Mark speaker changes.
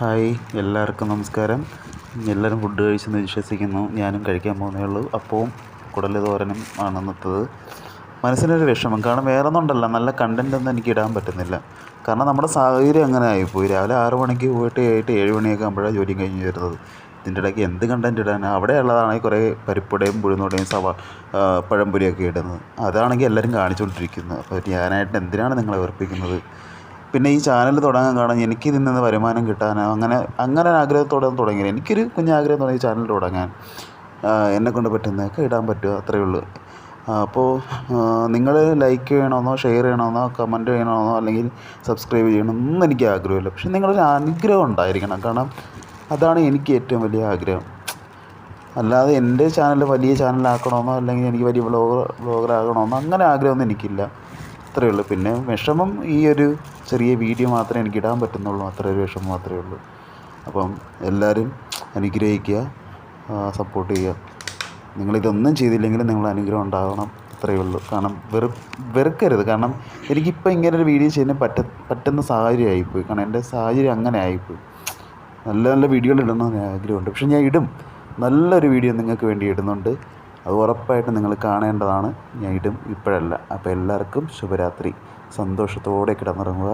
Speaker 1: Hi, എല്ലാവർക്കും നമസ്കാരം. എല്ലാവരും ഫുഡ് കഴിച്ചെന്ന് വിശ്വസിക്കുന്നു. ഞാനും കഴിക്കാൻ പോകുന്നേ ഉള്ളൂ. അപ്പവും കുടൽ തോരനും ആണ് ഇന്നത്തത്. മനസ്സിനൊരു വിഷമം, കാരണം വേറെ ഒന്നും ഉണ്ടല്ല, നല്ല കണ്ടൻ്റ് ഒന്നും എനിക്ക് ഇടാൻ പറ്റുന്നില്ല. കാരണം നമ്മുടെ സാഹചര്യം അങ്ങനെ ആയിപ്പോയി. രാവിലെ 6 മണിക്ക് പോയിട്ട് 7 മണിയൊക്കെ ആകുമ്പോഴാണ് ജോലിയും കഴിഞ്ഞ് വരുന്നത്. ഇതിൻ്റെ ഇടയ്ക്ക് എന്ത് കണ്ടൻറ് ഇടാനാണ്? അവിടെ ഉള്ളതാണെങ്കിൽ കുറേ പരിപ്പുടയും ഉഴുന്നുവടയും പഴംപൊരിയൊക്കെ ഇടുന്നത്. അതാണെങ്കിൽ എല്ലാവരും കാണിച്ചുകൊണ്ടിരിക്കുന്നത്. അപ്പോൾ ഞാനായിട്ട് എന്തിനാണ് നിങ്ങളെ വെറുപ്പിക്കുന്നത്? പിന്നെ ഈ ചാനൽ തുടങ്ങാൻ കാരണം എനിക്ക് ഇതിൽ നിന്ന് വരുമാനം കിട്ടാനോ അങ്ങനെ ആഗ്രഹത്തോടെ തുടങ്ങിയത്. എനിക്കൊരു കുഞ്ഞാഗ്രഹം തുടങ്ങി ചാനൽ തുടങ്ങാൻ. എന്നെക്കൊണ്ട് പറ്റുന്നതൊക്കെ ഇടാൻ പറ്റുമോ, അത്രയേ ഉള്ളൂ. അപ്പോൾ നിങ്ങൾ ലൈക്ക് ചെയ്യണമെന്നോ ഷെയർ ചെയ്യണമെന്നോ കമൻറ്റ് ചെയ്യണമെന്നോ അല്ലെങ്കിൽ സബ്സ്ക്രൈബ് ചെയ്യണമെന്നൊന്നും എനിക്ക് ആഗ്രഹമില്ല. പക്ഷെ നിങ്ങളൊരു അനുഗ്രഹം ഉണ്ടായിരിക്കണം. കാരണം അതാണ് എനിക്ക് ഏറ്റവും വലിയ ആഗ്രഹം. അല്ലാതെ എൻ്റെ ചാനൽ വലിയ ചാനലാക്കണമെന്നോ അല്ലെങ്കിൽ എനിക്ക് വലിയ വ്ളോഗറാകണമെന്നോ അങ്ങനെ ആഗ്രഹമൊന്നും എനിക്കില്ല. അത്രയേ ഉള്ളൂ. പിന്നെ വിഷമം ഈ ഒരു ചെറിയ വീഡിയോ മാത്രമേ എനിക്ക് ഇടാൻ പറ്റുന്നുള്ളൂ. അത്ര ഒരു വിഷമം മാത്രമേ ഉള്ളൂ. അപ്പം എല്ലാവരും അനുഗ്രഹിക്കുക, സപ്പോർട്ട് ചെയ്യുക. നിങ്ങളിതൊന്നും ചെയ്തില്ലെങ്കിലും നിങ്ങൾ അനുഗ്രഹം ഉണ്ടാകണം. അത്രയേ ഉള്ളൂ. കാരണം വെറുക്കരുത്. കാരണം എനിക്കിപ്പോൾ ഇങ്ങനൊരു വീഡിയോ ചെയ്യാൻ പറ്റുന്ന സാഹചര്യമായിപ്പോയി. കാരണം എൻ്റെ സാഹചര്യം അങ്ങനെ ആയിപ്പോയി. നല്ല നല്ല വീഡിയോകൾ ഇടണമെന്ന് ആഗ്രഹമുണ്ട്. പക്ഷെ ഞാൻ ഇടും. നല്ലൊരു വീഡിയോ നിങ്ങൾക്ക് വേണ്ടി ഇടുന്നുണ്ട്. അത് ഉറപ്പായിട്ടും നിങ്ങൾ കാണേണ്ടതാണ്. ഞാൻ ഇടും, ഇപ്പോഴല്ല. അപ്പോൾ എല്ലാവർക്കും ശുഭരാത്രി. സന്തോഷത്തോടെ കിടന്നുറങ്ങുക.